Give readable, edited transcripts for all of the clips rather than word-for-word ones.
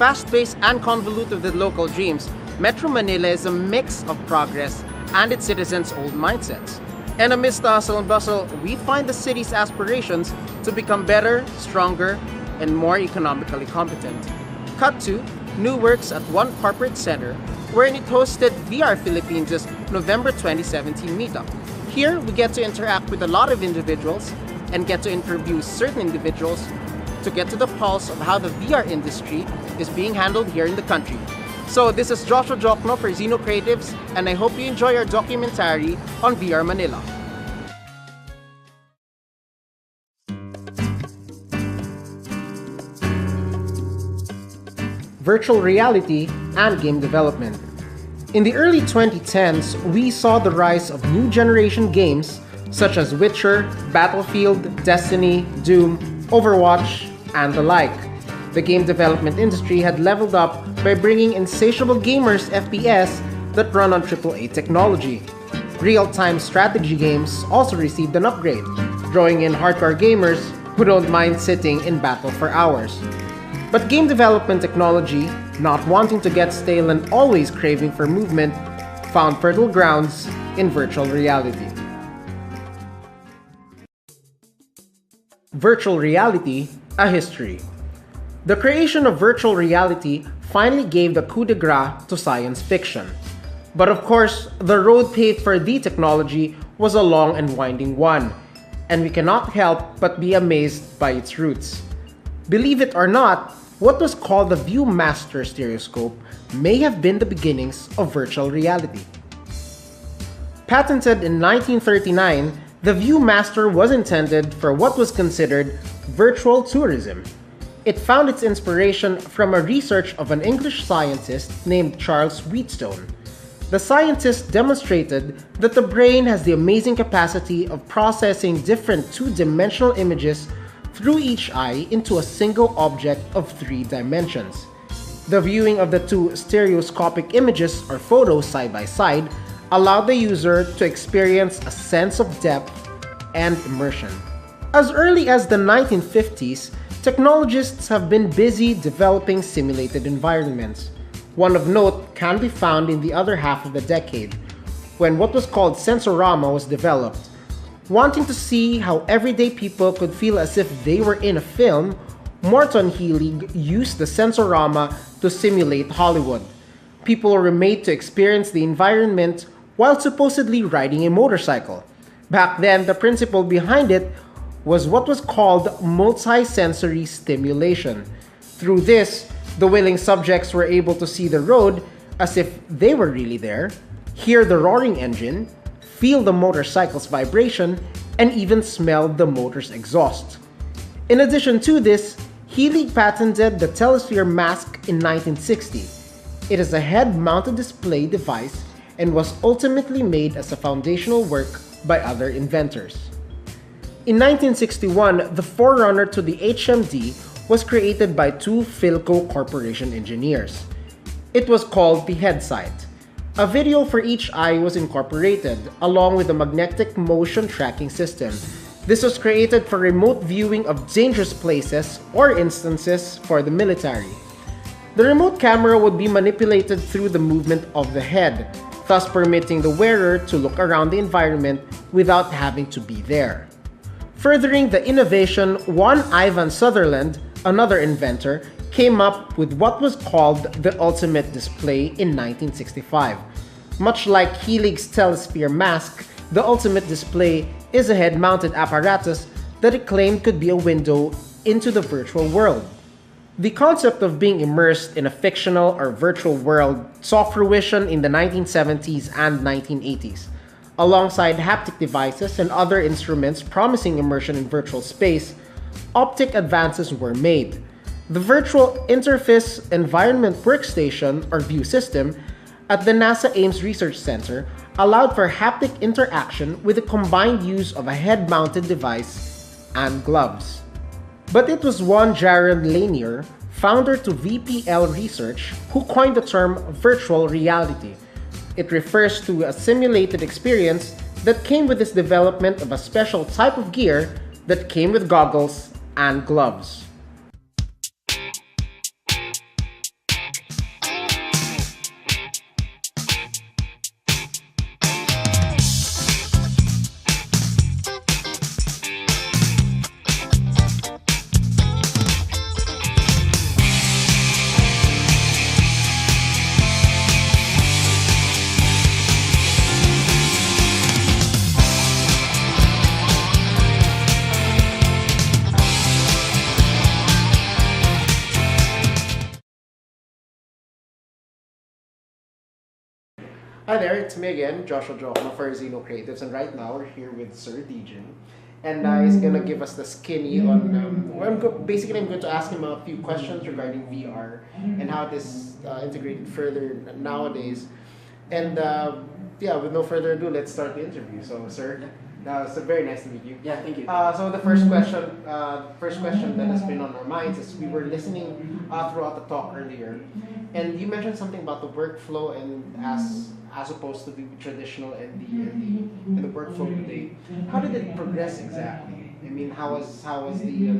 fast-paced and convoluted with local dreams, Metro Manila is a mix of progress and its citizens' old mindsets. And amidst the hustle and bustle, we find the city's aspirations to become better, stronger, and more economically competent. Cut to new works at one corporate center wherein it hosted VR Philippines' November 2017 meetup. Here, we get to interact with a lot of individuals and get to interview certain individuals to get to the pulse of how the VR industry is being handled here in the country. So this is Joshua Jokno for Zeno Creatives, and I hope you enjoy our documentary on VR Manila. Virtual reality and game development. In the early 2010s, we saw the rise of new generation games such as Witcher, Battlefield, Destiny, Doom, Overwatch, and the like. The game development industry had leveled up by bringing insatiable gamers FPS that run on AAA technology. Real-time strategy games also received an upgrade, drawing in hardcore gamers who don't mind sitting in battle for hours. But game development technology, not wanting to get stale and always craving for movement, found fertile grounds in virtual reality. Virtual reality, a history. The creation of virtual reality finally gave the coup de grace to science fiction. But of course, the road paved for the technology was a long and winding one, and we cannot help but be amazed by its roots. Believe it or not, what was called the Viewmaster stereoscope may have been the beginnings of virtual reality. Patented in 1939, the Viewmaster was intended for what was considered virtual tourism. It found its inspiration from a research of an English scientist named Charles Wheatstone. The scientist demonstrated that the brain has the amazing capacity of processing different two-dimensional images through each eye into a single object of 3 dimensions. The viewing of the two stereoscopic images or photos side by side allowed the user to experience a sense of depth and immersion. As early as the 1950s, technologists have been busy developing simulated environments. One of note can be found in the other half of the decade, when what was called Sensorama was developed. Wanting to see how everyday people could feel as if they were in a film, Morton Healy used the Sensorama to simulate Hollywood. People were made to experience the environment while supposedly riding a motorcycle. Back then, the principle behind it was what was called multi-sensory stimulation. Through this, the willing subjects were able to see the road as if they were really there, hear the roaring engine, feel the motorcycle's vibration, and even smell the motor's exhaust. In addition to this, Healy patented the Telesphere mask in 1960. It is a head-mounted display device and was ultimately made as a foundational work by other inventors. In 1961, the forerunner to the HMD was created by 2 Philco Corporation engineers. It was called the Headsight. A video for each eye was incorporated, along with a magnetic motion tracking system. This was created for remote viewing of dangerous places or instances for the military. The remote camera would be manipulated through the movement of the head, thus permitting the wearer to look around the environment without having to be there. Furthering the innovation, one Ivan Sutherland, another inventor, came up with what was called the Ultimate Display in 1965. Much like Healy's Telesphere mask, the Ultimate Display is a head-mounted apparatus that it claimed could be a window into the virtual world. The concept of being immersed in a fictional or virtual world saw fruition in the 1970s and 1980s. Alongside haptic devices and other instruments promising immersion in virtual space, optic advances were made. The Virtual Interface Environment Workstation, or VIEW system, at the NASA Ames Research Center allowed for haptic interaction with the combined use of a head-mounted device and gloves. But it was one Jaron Lanier, founder to VPL Research, who coined the term virtual reality. It refers to a simulated experience that came with this development of a special type of gear that came with goggles and gloves. Hi there, it's me again, Joshua Jokma for Zeno Creatives, and right now we're here with Sir DJ, and he's gonna give us the skinny on. Basically, I'm going to ask him a few questions regarding VR and how this integrated further nowadays. And yeah, with no further ado, let's start the interview. So, sir, it's very nice to meet you. Yeah, thank you. So the first question that has been on our minds is we were listening throughout the talk earlier, and you mentioned something about the workflow and as opposed to the traditional and the workflow today. How did it progress exactly? I mean, how was the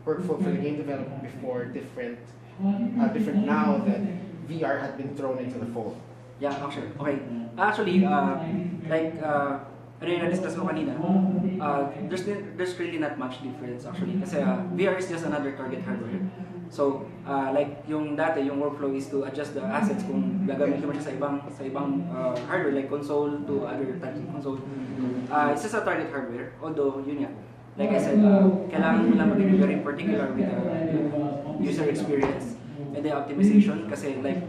workflow for the game development before different now that VR had been thrown into the fold? Yeah, actually. Okay. Actually, ano yung na-discuss ko kanina, there's really not much difference actually. Kasi VR is just another target hardware. So, like yung dati, yung workflow is to adjust the assets kung gagamitin mo siya sa ibang hardware like console to other types of console. It's just a target hardware, although yun nga. Like I said, kailangan mo lang maging very particular with the user experience and the optimization kasi like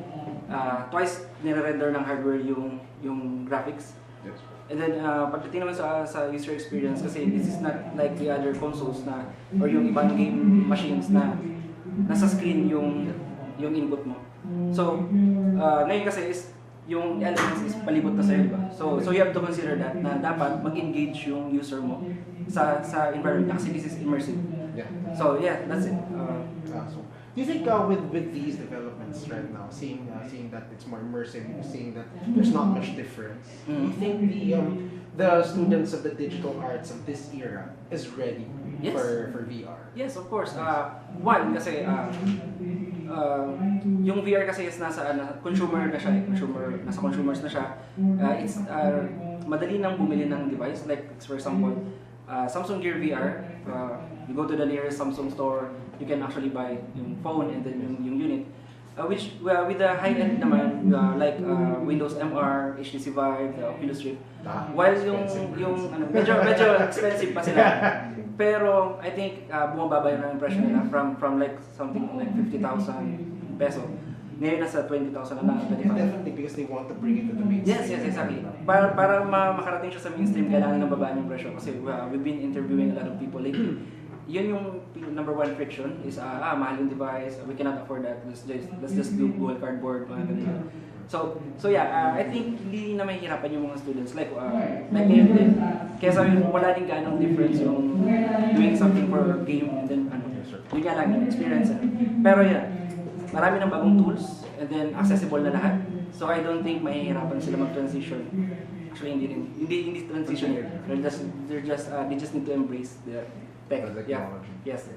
twice nire-render ng hardware yung graphics. Yes. And then, pagdating naman sa user experience, kasi this is not like the other consoles na, or yung ibang game machines na nasa screen yung input mo. So, ngayon kasi is, yung elements is palibot na sa'yo, diba? So you have to consider that na dapat mag-engage yung user mo sa environment kasi this is immersive. Yeah. So, yeah, that's it. So, do you think with these developments right now, seeing that it's more immersive, seeing that there's not much difference, do you think the students of the digital arts of this era is ready Yes. for VR? Yes, of course. One, kasi yung VR kasi is nasa consumer na siya, nasa consumers na siya. It's madali nang bumili ng device. Like for example, Samsung Gear VR. You go to the nearest Samsung store, you can actually buy yung phone and then yung unit. Which with the high-end naman, like Windows MR, HTC Vive, the Oculus Rift. While medyo expensive pa sila. Pero I think bumababa yung impression nila from like something like 50,000 peso. Ngayon nasa 20,000 na lang, 25,000. Definitely because they want to bring it to the mainstream. Yes, exactly. Para makarating siya sa mainstream, kailangan ng babaan yung presyo. Kasi we've been interviewing a lot of people lately. Yun yung number one friction is mahal yung device, we cannot afford that, let's just do Google Cardboard, mga ganun. So yeah, I think hindi na mahihirapan yung mga students like ngayon din. Kaya sabi mo, wala din ganong difference yung doing something for game and then yun nga lang yung experience. Pero yeah, marami ng bagong tools and then accessible na lahat. So I don't think mahihirapan sila mag-transition. Actually hindi transition here. They just need to embrace the tech. Yeah. Yes.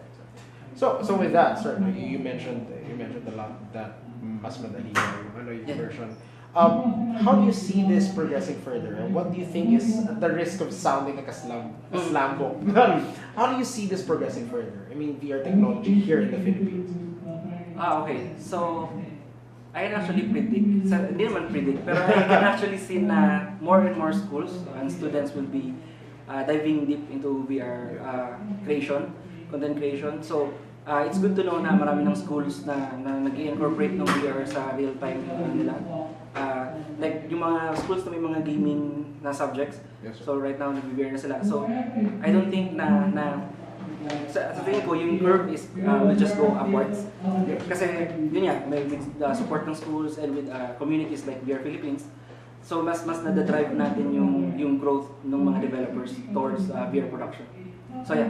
So with that, certainly you mentioned a lot that mas madali yung version. How do you see this progressing further? And what do you think is the risk of sounding like a slam book? How do you see this progressing further? I mean, VR technology here in the Philippines. Okay. So I can actually predict. Hindi naman predict, pero I can actually see na more and more schools and students will be diving deep into VR content creation. So, it's good to know na marami ng schools na nag-incorporate ng VR sa real-time nila. Like, yung mga schools na may mga gaming na subjects. Yes, so, right now, nag-VR na sila. So, I don't think na sa tingin ko, yung curve is will just go upwards. Kasi, yun nga, with the support ng schools and with communities like VR Philippines, so mas nadadrive natin yung growth ng mga developers towards VR production. So yeah.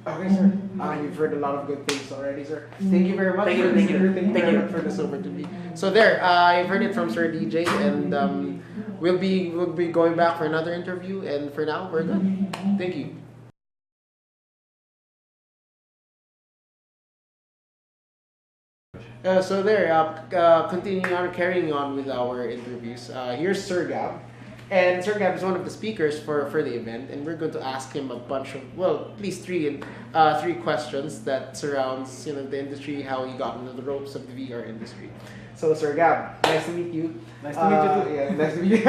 Okay, sir. You've heard a lot of good things already, sir. Thank you very much. Thank you For this opportunity. So there, I've heard it from Sir DJ, and we'll be going back for another interview. And for now, we're good. Thank you. So there, continuing on, carrying on with our interviews. Here's Sir Gab, and Sir Gab is one of the speakers for the event, and we're going to ask him a bunch of, well, at least three questions that surrounds the industry, how he got into the ropes of the VR industry. So Sir Gab, nice to meet you. Nice to meet you too. Yeah, nice to meet you.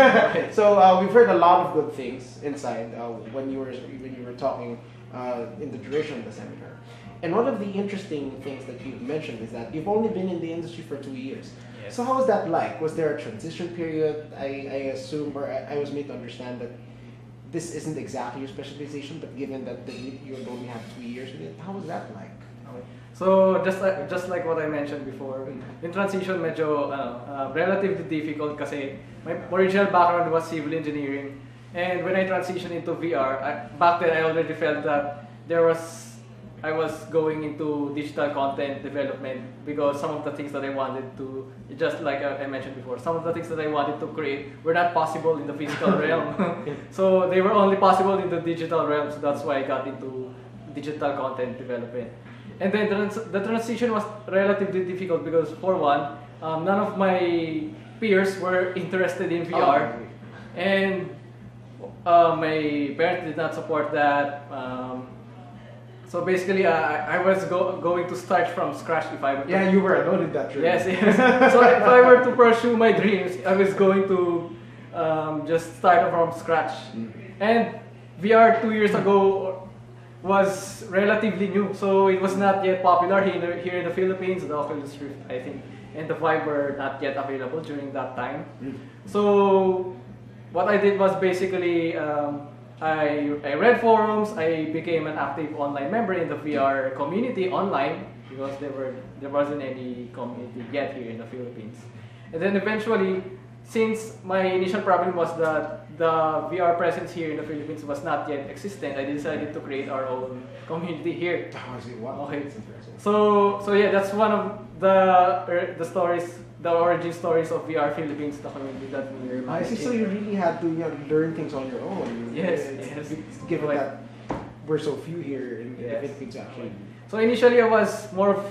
So we've heard a lot of good things inside when you were talking in the duration of the seminar. And one of the interesting things that you've mentioned is that you've only been in the industry for 2 years. Yes. So how was that like? Was there a transition period? I assume, or I was made to understand that this isn't exactly your specialization, but given that you only have 2 years in it, how was that like? Okay. So just like what I mentioned before, in transition medyo relatively difficult kasi my original background was civil engineering, and when I transitioned into VR, back then I already felt that I was going into digital content development because some of the things that I wanted to, just like I mentioned before, some of the things that I wanted to create were not possible in the physical realm. So they were only possible in the digital realm, so that's why I got into digital content development. And then the transition was relatively difficult because, for one, none of my peers were interested in VR, and my parents did not support that. So basically, I was going to start from scratch if I were to... Yeah, you were alone in that journey. Yes, yes. So if I were to pursue my dreams, I was going to just start from scratch. And VR 2 years ago was relatively new, so it was not yet popular here in the Philippines. The Oculus Rift, I think, and the Vive were not yet available during that time. So what I did was basically I read forums. I became an active online member in the VR community online because there wasn't any community yet here in the Philippines. And then eventually, since my initial problem was that the VR presence here in the Philippines was not yet existent, I decided to create our own community here. Okay. So yeah, that's one of the stories, the origin stories of VR Philippines, the community that we're I see. managing. So you really had to learn things on your own. Yes, It's yes. Given Like- that we're so few here in the Yes. Philippines, actually. So initially, I was more of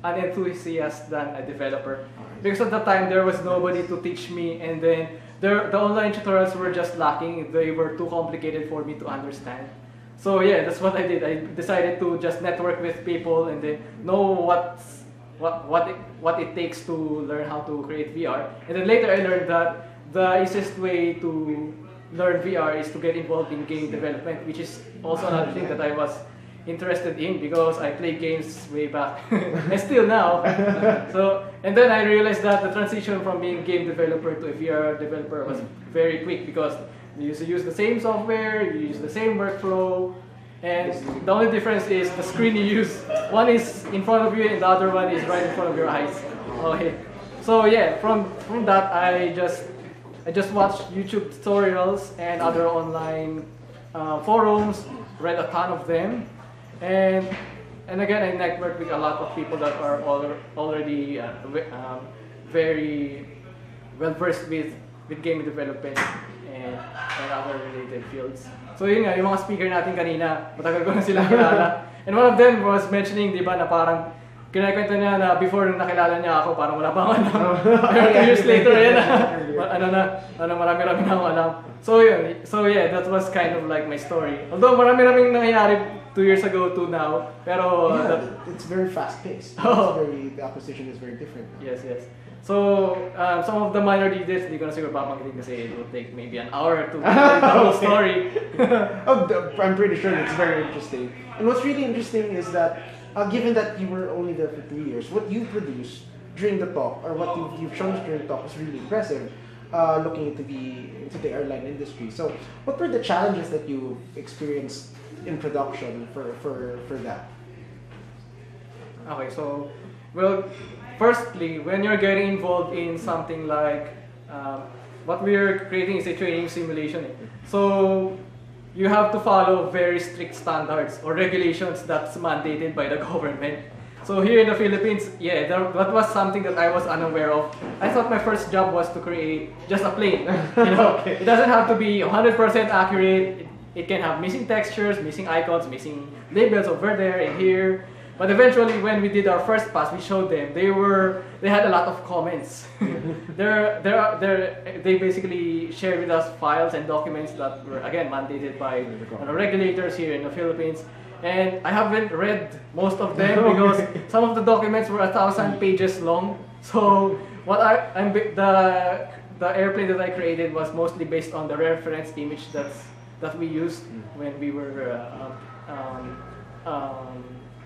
an enthusiast than a developer because at the time there was nobody to teach me, and then the online tutorials were just lacking. They were too complicated for me to understand. So yeah, that's what I did. I decided to just network with people and then know what it takes to learn how to create VR. And then later I learned that the easiest way to learn VR is to get involved in game development, which is also another thing that I was interested in because I play games way back and still now. So and then I realized that the transition from being game developer to a VR developer was very quick because you used to use the same software, you use the same workflow, and the only difference is the screen you use. One is in front of you and the other one is right in front of your eyes. Okay. So yeah, from that I just watched YouTube tutorials and other online forums, read a ton of them, and again I networked with a lot of people that are already very well versed with game development and other related fields. So yun nga, yung mga speaker natin kanina, matagal ko na silang kilala. And one of them was mentioning, di ba, na parang kinakwento niya na before nung nakilala niya ako, parang wala pang alam. Pero 2 years later, yan marami-rami na akong alam. So yun, so yeah, that was kind of like my story. Although marami-raming nangyayari 2 years ago to now, pero... it's very fast-paced. The acquisition is very different. Yes, yes. So, some of the minor details, hindi ko na siguro babanggitin kasi it will take maybe an hour to tell the whole story. I'm pretty sure it's very interesting. And what's really interesting is that, given that you were only there for 3 years, what you produced during the talk, or what you've shown us during the talk, was really impressive. Looking into the airline industry. So, what were the challenges that you experienced in production for that? Okay, so, well, firstly, when you're getting involved in something like what we're creating is a training simulation. So you have to follow very strict standards or regulations that's mandated by the government. So here in the Philippines, yeah, that was something that I was unaware of. I thought my first job was to create just a plane. Okay. It doesn't have to be 100% accurate. It can have missing textures, missing icons, missing labels over there and here. But eventually, when we did our first pass, we showed them. They had a lot of comments. They basically shared with us files and documents that were again mandated by regulators here in the Philippines. And I haven't read most of them because some of the documents were 1,000 pages long. So the airplane that I created was mostly based on the reference image that we used when we were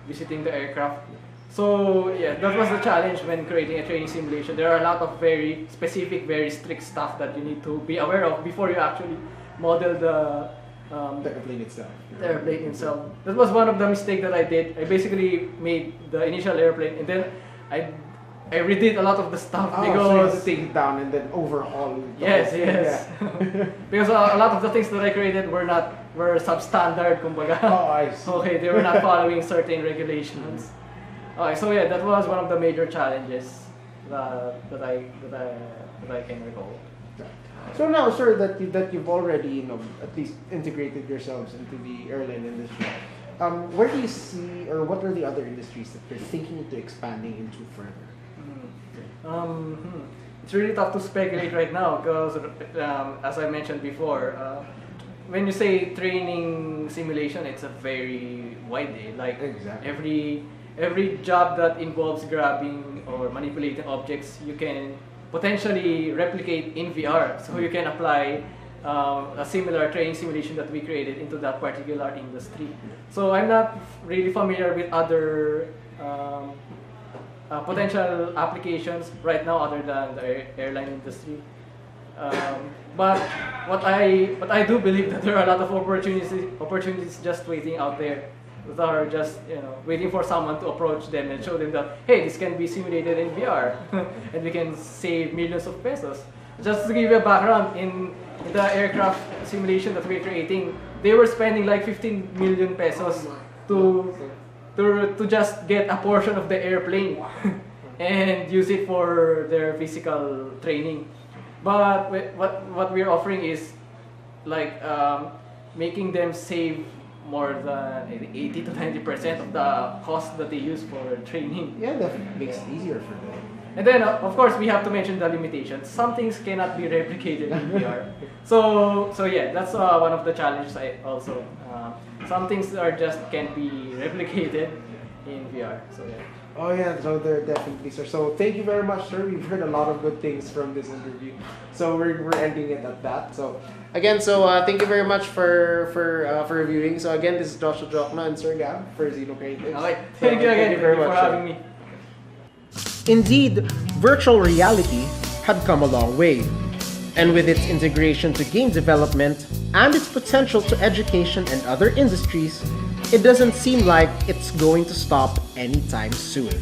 visiting the aircraft. So yeah, that was the challenge when creating a training simulation. There are a lot of very specific, very strict stuff that you need to be aware of before you actually model the airplane itself. the airplane itself. That was one of the mistakes that I did. I basically made the initial airplane and then I I redid a lot of the stuff So you had to because take it down and then overhaul the yes, whole thing. yes. Yeah. Because a lot of the things that I created were substandard, kumbaga. Oh, I see. Okay, they were not following certain regulations. Okay, so yeah, that was one of the major challenges that I can recall. So now, sir, that you've already, at least integrated yourselves into the airline industry, where do you see, or what are the other industries that you're thinking into expanding into further? It's really tough to speculate right now because, as I mentioned before, when you say training simulation, it's a very wide day. Like Exactly. every job that involves grabbing or manipulating objects, you can potentially replicate in VR. So you can apply a similar training simulation that we created into that particular industry. So I'm not really familiar with other potential applications right now other than the airline industry. But what I do believe that there are a lot of opportunities just waiting out there that are just waiting for someone to approach them and show them that hey, this can be simulated in VR and we can save millions of pesos. Just to give you a background, in the aircraft simulation that we're creating, they were spending like 15 million pesos to just get a portion of the airplane and use it for their physical training. But what we're offering is like making them save more than 80 to 90% of the cost that they use for training. Yeah, that makes it easier for them. And then, of course, we have to mention the limitations. Some things cannot be replicated in VR. So yeah, that's one of the challenges. Also, some things are just can't be replicated in VR. So yeah. Oh yeah, so there definitely, sir. So thank you very much, sir. We've heard a lot of good things from this interview. So we're ending it at that. So again, thank you very much for reviewing. So again, this is Joshua Jokna and Sir Gab for Xeno Creatives. Okay, thank you again very for much, having me. Indeed, virtual reality had come a long way. And with its integration to game development and its potential to education and other industries, it doesn't seem like it's going to stop anytime soon.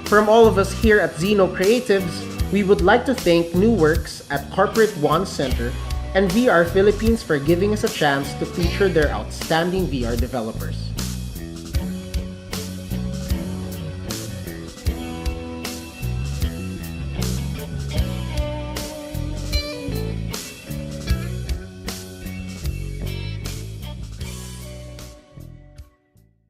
From all of us here at Xeno Creatives, we would like to thank New Works at Corporate One Center and VR Philippines for giving us a chance to feature their outstanding VR developers.